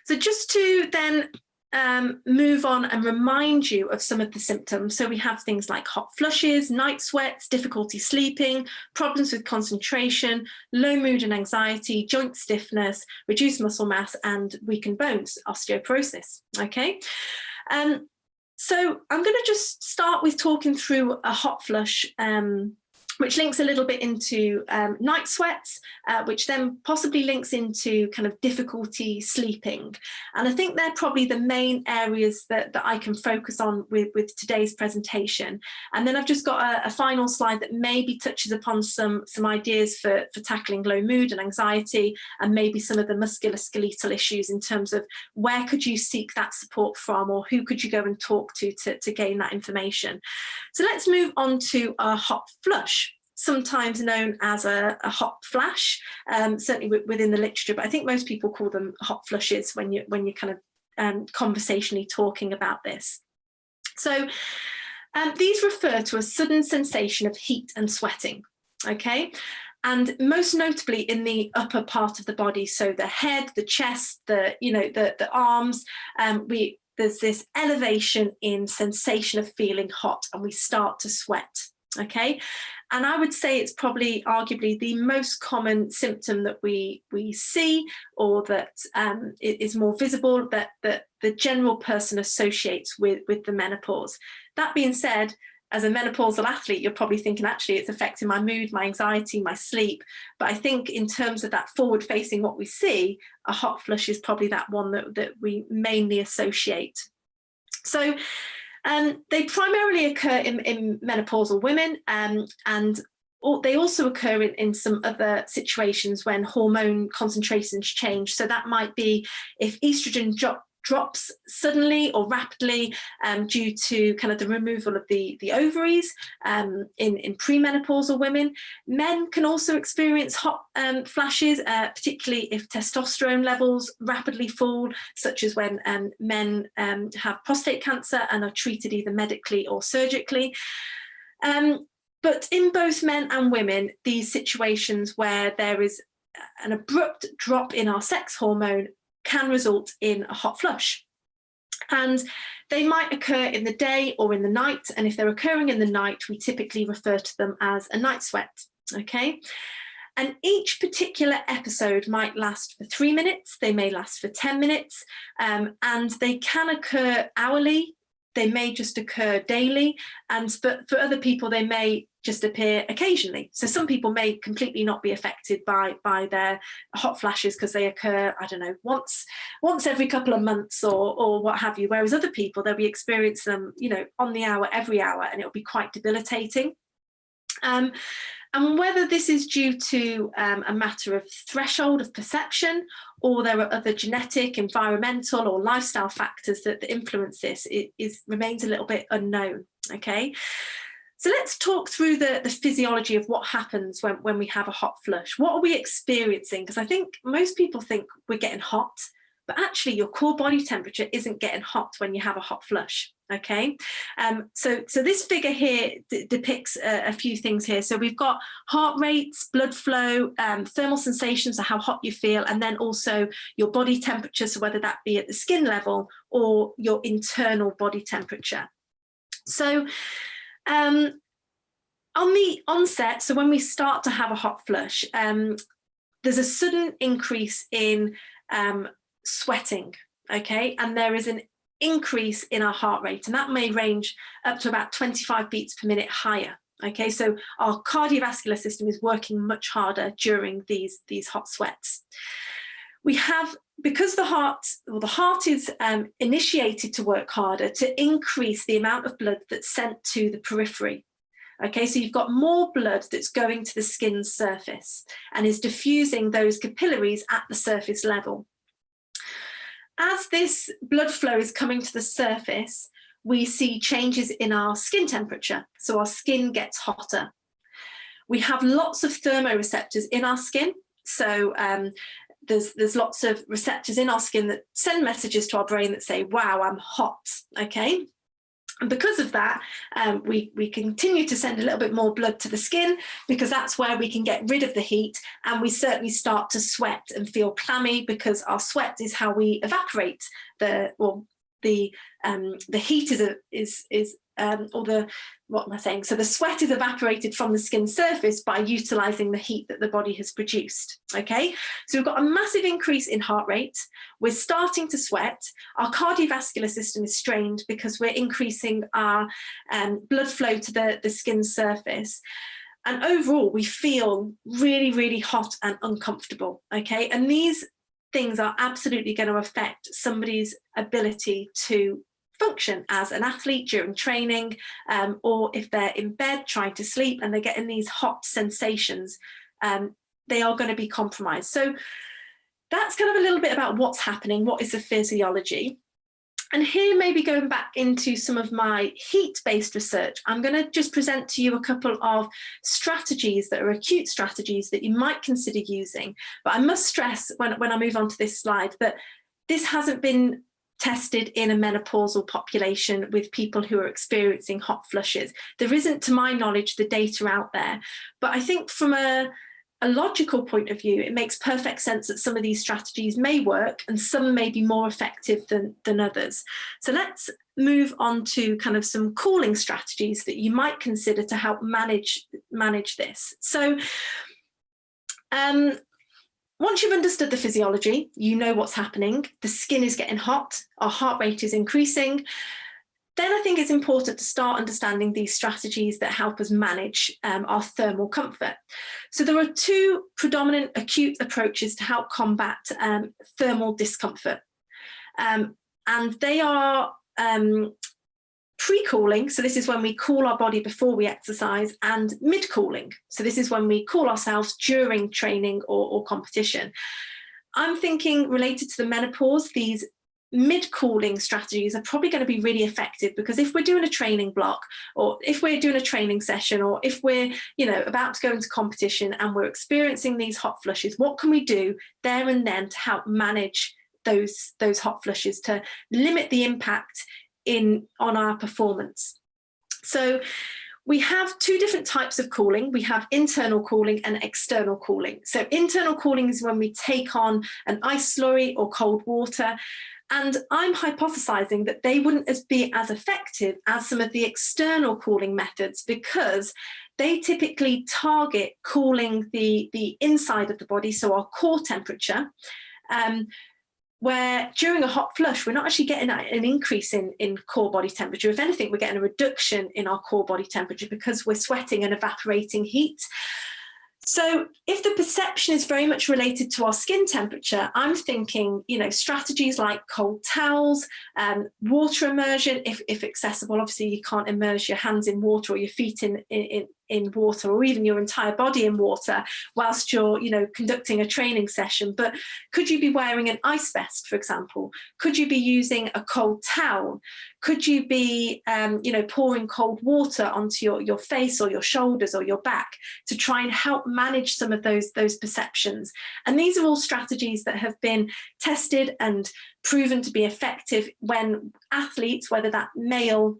So just to then move on and remind you of some of the symptoms. So we have things like hot flushes, night sweats, difficulty sleeping, problems with concentration, low mood and anxiety, joint stiffness, reduced muscle mass, and weakened bones, osteoporosis. Okay. So I'm going to just start with talking through a hot flush, which links a little bit into night sweats, which then possibly links into kind of difficulty sleeping. And I think they're probably the main areas that I can focus on with today's presentation. And then I've just got a final slide that maybe touches upon some ideas for tackling low mood and anxiety, and maybe some of the musculoskeletal issues in terms of where could you seek that support from, or who could you go and talk to gain that information. So let's move on to a hot flush, sometimes known as a hot flash, certainly within the literature, but I think most people call them hot flushes when you're kind of conversationally talking about this. So these refer to a sudden sensation of heat and sweating, okay? And most notably in the upper part of the body, so the head, the chest, the arms, there's this elevation in sensation of feeling hot, and we start to sweat. Okay, and I would say it's probably arguably the most common symptom that we see, or that is more visible, that the general person associates with the menopause. That being said, as a menopausal athlete, you're probably thinking, actually, it's affecting my mood, my anxiety, my sleep. But I think in terms of that forward facing, what we see, a hot flush is probably that one that we mainly associate. So they primarily occur in menopausal women, and they also occur in some other situations when hormone concentrations change. So that might be if estrogen drops suddenly or rapidly due to kind of the removal of the ovaries in premenopausal women. Men can also experience hot flashes, particularly if testosterone levels rapidly fall, such as when men have prostate cancer and are treated either medically or surgically. But in both men and women, these situations where there is an abrupt drop in our sex hormone can result in a hot flush. And they might occur in the day or in the night. And if they're occurring in the night, we typically refer to them as a night sweat. Okay. And each particular episode might last for 3 minutes. They may last for 10 minutes. And they can occur hourly. They may just occur daily. And for other people, they may just appear occasionally. So some people may completely not be affected by their hot flashes because they occur, I don't know, once every couple of months or what have you. Whereas other people, they'll be experiencing them, on the hour, every hour, and it'll be quite debilitating. And whether this is due to a matter of threshold of perception, or there are other genetic, environmental, or lifestyle factors that influence this, remains a little bit unknown. Okay, so let's talk through the physiology of what happens when we have a hot flush. What are we experiencing? Because I think most people think we're getting hot, but actually your core body temperature isn't getting hot when you have a hot flush. Okay, so this figure here depicts a few things here. So we've got heart rates, blood flow, thermal sensations, so how hot you feel, and then also your body temperature, so whether that be at the skin level or your internal body temperature. So on the onset, so when we start to have a hot flush, there's a sudden increase in sweating, okay, and there is an increase in our heart rate, and that may range up to about 25 beats per minute higher. Okay, so our cardiovascular system is working much harder during these hot sweats. We have, because the heart is initiated to work harder to increase the amount of blood that's sent to the periphery. Okay, so you've got more blood that's going to the skin's surface and is diffusing those capillaries at the surface level. As this blood flow is coming to the surface, we see changes in our skin temperature. So our skin gets hotter. We have lots of thermoreceptors in our skin. So there's lots of receptors in our skin that send messages to our brain that say, wow, I'm hot, okay? And because of that, we continue to send a little bit more blood to the skin, because that's where we can get rid of the heat, and we certainly start to sweat and feel clammy, because our sweat is how we evaporate the heat what am I saying? So the sweat is evaporated from the skin surface by utilizing the heat that the body has produced. Okay, so we've got a massive increase in heart rate. We're starting to sweat. Our cardiovascular system is strained because we're increasing our blood flow to the skin surface. And overall, we feel really, really hot and uncomfortable. Okay, and these things are absolutely going to affect somebody's ability to function as an athlete during training, or if they're in bed trying to sleep and they're getting these hot sensations, they are going to be compromised. So that's kind of a little bit about what's happening, what is the physiology. And here, maybe going back into some of my heat-based research, I'm going to just present to you a couple of strategies that are acute strategies that you might consider using. But I must stress when I move on to this slide that this hasn't been tested in a menopausal population with people who are experiencing hot flushes. There isn't, to my knowledge, the data out there. But I think from a logical point of view, it makes perfect sense that some of these strategies may work and some may be more effective than others. So let's move on to kind of some cooling strategies that you might consider to help manage this. So once you've understood the physiology, you know what's happening, the skin is getting hot, our heart rate is increasing, then I think it's important to start understanding these strategies that help us manage our thermal comfort. So there are two predominant acute approaches to help combat thermal discomfort. And they are pre-cooling, so this is when we cool our body before we exercise, and mid-cooling, so this is when we cool ourselves during training or competition. I'm thinking, related to the menopause, these mid-cooling strategies are probably going to be really effective, because if we're doing a training block, or if we're doing a training session, or if we're about to go into competition and we're experiencing these hot flushes, what can we do there and then to help manage those hot flushes, to limit the impact on our performance? So we have two different types of cooling. We have internal cooling and external cooling. So internal cooling is when we take on an ice slurry or cold water, and I'm hypothesizing that they wouldn't be as effective as some of the external cooling methods, because they typically target cooling the inside of the body, so our core temperature, where during a hot flush, we're not actually getting an increase in core body temperature. If anything, we're getting a reduction in our core body temperature because we're sweating and evaporating heat. So if the perception is very much related to our skin temperature, I'm thinking, strategies like cold towels, water immersion, if accessible. Obviously, you can't immerse your hands in water or your feet in water, or even your entire body in water whilst you're conducting a training session. But could you be wearing an ice vest, for example? Could you be using a cold towel? Could you be pouring cold water onto your face or your shoulders or your back to try and help manage some of those perceptions? And these are all strategies that have been tested and proven to be effective when athletes, whether that male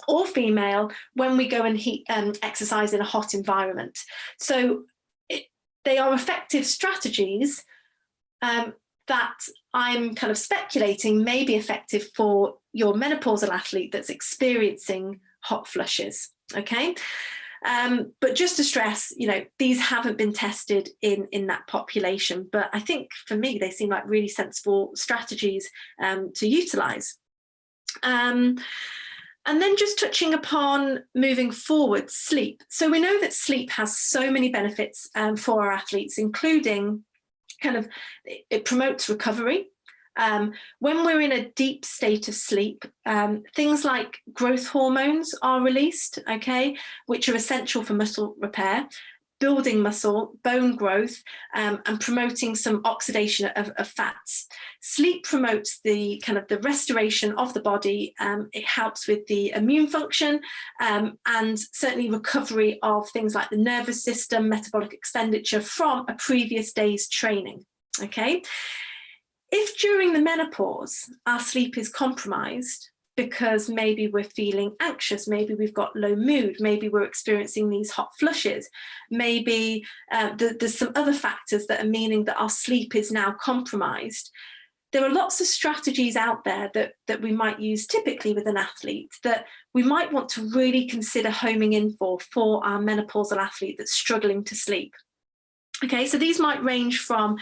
or female, when we go and exercise in a hot environment. So they are effective strategies that I'm kind of speculating may be effective for your menopausal athlete that's experiencing hot flushes, okay? But just to stress, these haven't been tested in that population, but I think for me, they seem like really sensible strategies to utilize. And then just touching upon moving forward, sleep. So we know that sleep has so many benefits for our athletes, including it promotes recovery. When we're in a deep state of sleep, things like growth hormones are released, okay, which are essential for muscle repair, building muscle, bone growth, and promoting some oxidation of fats. Sleep promotes the restoration of the body. It helps with the immune function, and certainly recovery of things like the nervous system, metabolic expenditure from a previous day's training, okay? If during the menopause our sleep is compromised, because maybe we're feeling anxious, maybe we've got low mood, maybe we're experiencing these hot flushes, maybe there's some other factors that are meaning that our sleep is now compromised. There are lots of strategies out there that we might use typically with an athlete that we might want to really consider homing in for our menopausal athlete that's struggling to sleep. Okay, so these might range from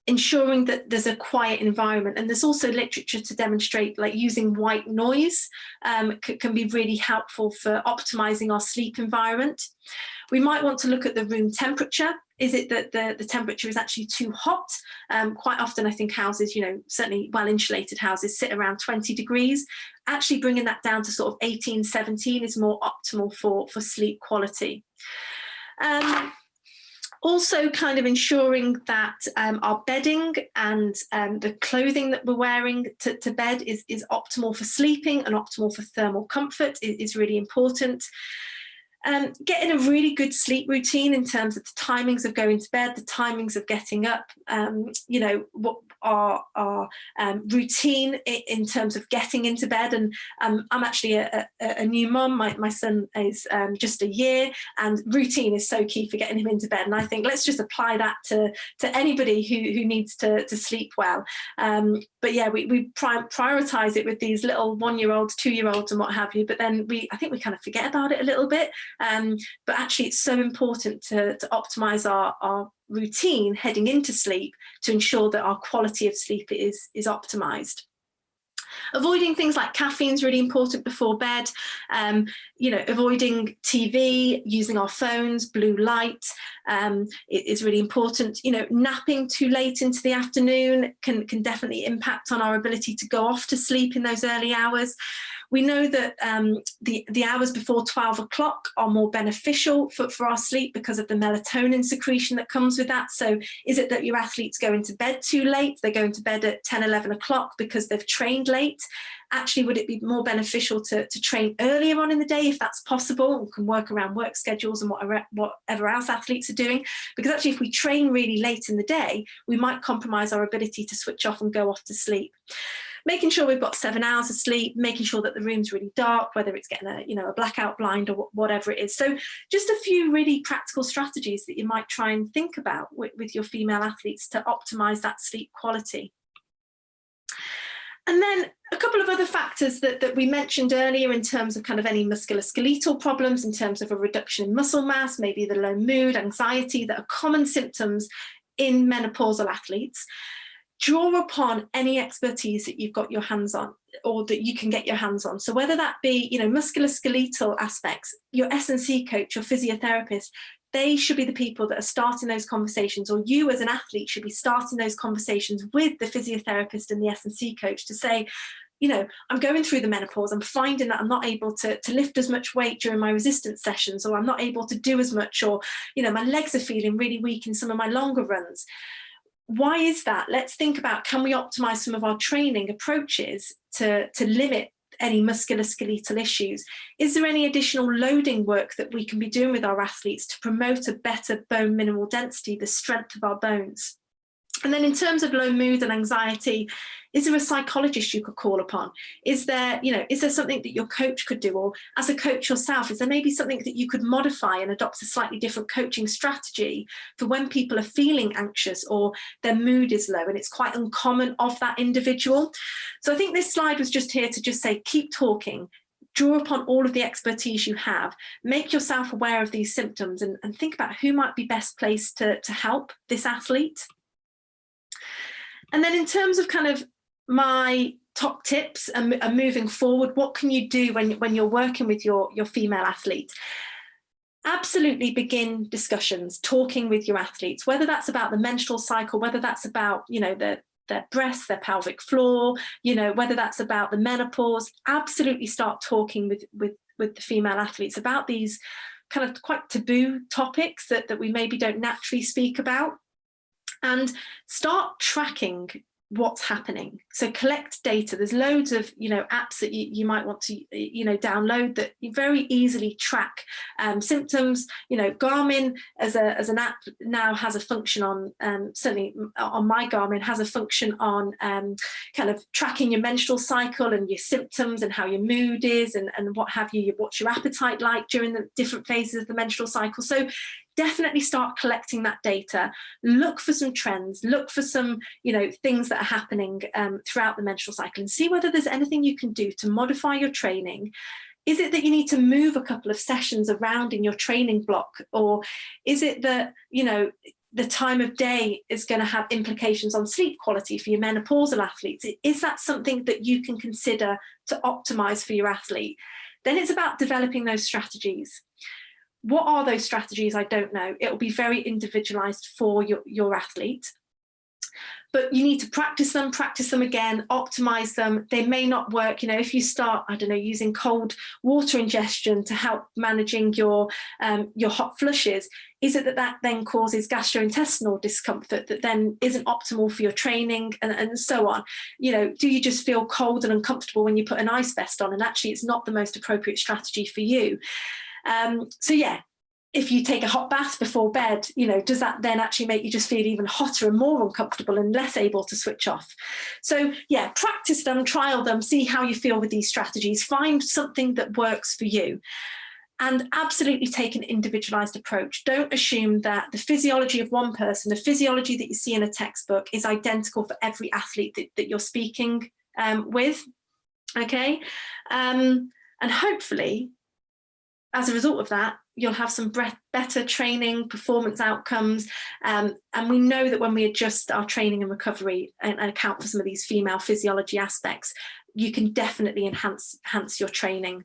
ensuring that there's a quiet environment, and there's also literature to demonstrate like using white noise can be really helpful for optimizing our sleep environment. We might want to look at the room temperature. Is it that the temperature is actually too hot? Quite often I think houses, certainly well insulated houses sit around 20 degrees. Actually bringing that down to sort of 18, 17 is more optimal for sleep quality. Also kind of ensuring that our bedding and the clothing that we're wearing to bed is optimal for sleeping and optimal for thermal comfort is really important. Getting a really good sleep routine in terms of the timings of going to bed, the timings of getting up, what our routine in terms of getting into bed. And I'm actually a new mum. My son is just a year, and routine is so key for getting him into bed. And I think let's just apply that to anybody who needs to sleep well. But yeah, we prioritize it with these little 1-year-olds, 2-year-olds and what have you. But then I think we kind of forget about it a little bit. But actually it's so important to optimize our routine heading into sleep to ensure that our quality of sleep is optimized. Avoiding things like caffeine is really important before bed. Avoiding TV, using our phones, blue light is really important. Napping too late into the afternoon can definitely impact on our ability to go off to sleep in those early hours. We know that the hours before 12 o'clock are more beneficial for our sleep because of the melatonin secretion that comes with that. So is it that your athletes go into bed too late? They're going to bed at 10, 11 o'clock because they've trained late. Actually, would it be more beneficial to train earlier on in the day if that's possible, and can work around work schedules and whatever else athletes are doing? Because actually, if we train really late in the day, we might compromise our ability to switch off and go off to sleep. Making sure we've got 7 hours of sleep, making sure that the room's really dark, whether it's getting a blackout blind or whatever it is. So just a few really practical strategies that you might try and think about with your female athletes to optimize that sleep quality. And then a couple of other factors that we mentioned earlier in terms of kind of any musculoskeletal problems, in terms of a reduction in muscle mass, maybe the low mood, anxiety, that are common symptoms in menopausal athletes. Draw upon any expertise that you've got your hands on, or that you can get your hands on. So whether that be, musculoskeletal aspects, your S&C coach, your physiotherapist, they should be the people that are starting those conversations, or you as an athlete should be starting those conversations with the physiotherapist and the S&C coach to say, I'm going through the menopause, I'm finding that I'm not able to lift as much weight during my resistance sessions, or I'm not able to do as much, or, my legs are feeling really weak in some of my longer runs. Why is that? Let's think about, can we optimize some of our training approaches to limit any musculoskeletal issues? Is there any additional loading work that we can be doing with our athletes to promote a better bone mineral density, the strength of our bones? And then in terms of low mood and anxiety, is there a psychologist you could call upon? Is there something that your coach could do? Or as a coach yourself, is there maybe something that you could modify and adopt a slightly different coaching strategy for when people are feeling anxious or their mood is low and it's quite uncommon of that individual? So I think this slide was just here to just say, keep talking. Draw upon all of the expertise you have, make yourself aware of these symptoms, and think about who might be best placed to help this athlete. And then in terms of kind of my top tips and moving forward, what can you do when you're working with your female athlete? Absolutely begin discussions, talking with your athletes, whether that's about the menstrual cycle, whether that's about, their breasts, their pelvic floor, whether that's about the menopause. Absolutely start talking with the female athletes about these kind of quite taboo topics that we maybe don't naturally speak about. And start tracking what's happening. So collect data. There's loads of, apps that you might want to, download that you very easily track symptoms. Garmin as an app now has a function on, certainly on my Garmin, has a function on kind of tracking your menstrual cycle and your symptoms and how your mood is and what have you, what's your appetite like during the different phases of the menstrual cycle. So definitely start collecting that data, look for some trends, look for some, things that are happening throughout the menstrual cycle, and see whether there's anything you can do to modify your training. Is it that you need to move a couple of sessions around in your training block? Or is it that, the time of day is going to have implications on sleep quality for your menopausal athletes? Is that something that you can consider to optimize for your athlete? Then it's about developing those strategies. What are those strategies? I don't know. It will be very individualized for your athlete. But you need to practice them again, optimize them. They may not work. If you start, I don't know, using cold water ingestion to help managing your hot flushes, is it that then causes gastrointestinal discomfort that then isn't optimal for your training, and so on? Do you just feel cold and uncomfortable when you put an ice vest on, and actually it's not the most appropriate strategy for you? So yeah, if you take a hot bath before bed, does that then actually make you just feel even hotter and more uncomfortable and less able to switch off? So yeah, practice them, trial them, see how you feel with these strategies, find something that works for you. And absolutely take an individualized approach. Don't assume that the physiology of one person, the physiology that you see in a textbook, is identical for every athlete that you're speaking with, okay? And hopefully, as a result of that, you'll have some better training, performance outcomes. And we know that when we adjust our training and recovery and account for some of these female physiology aspects, you can definitely enhance your training.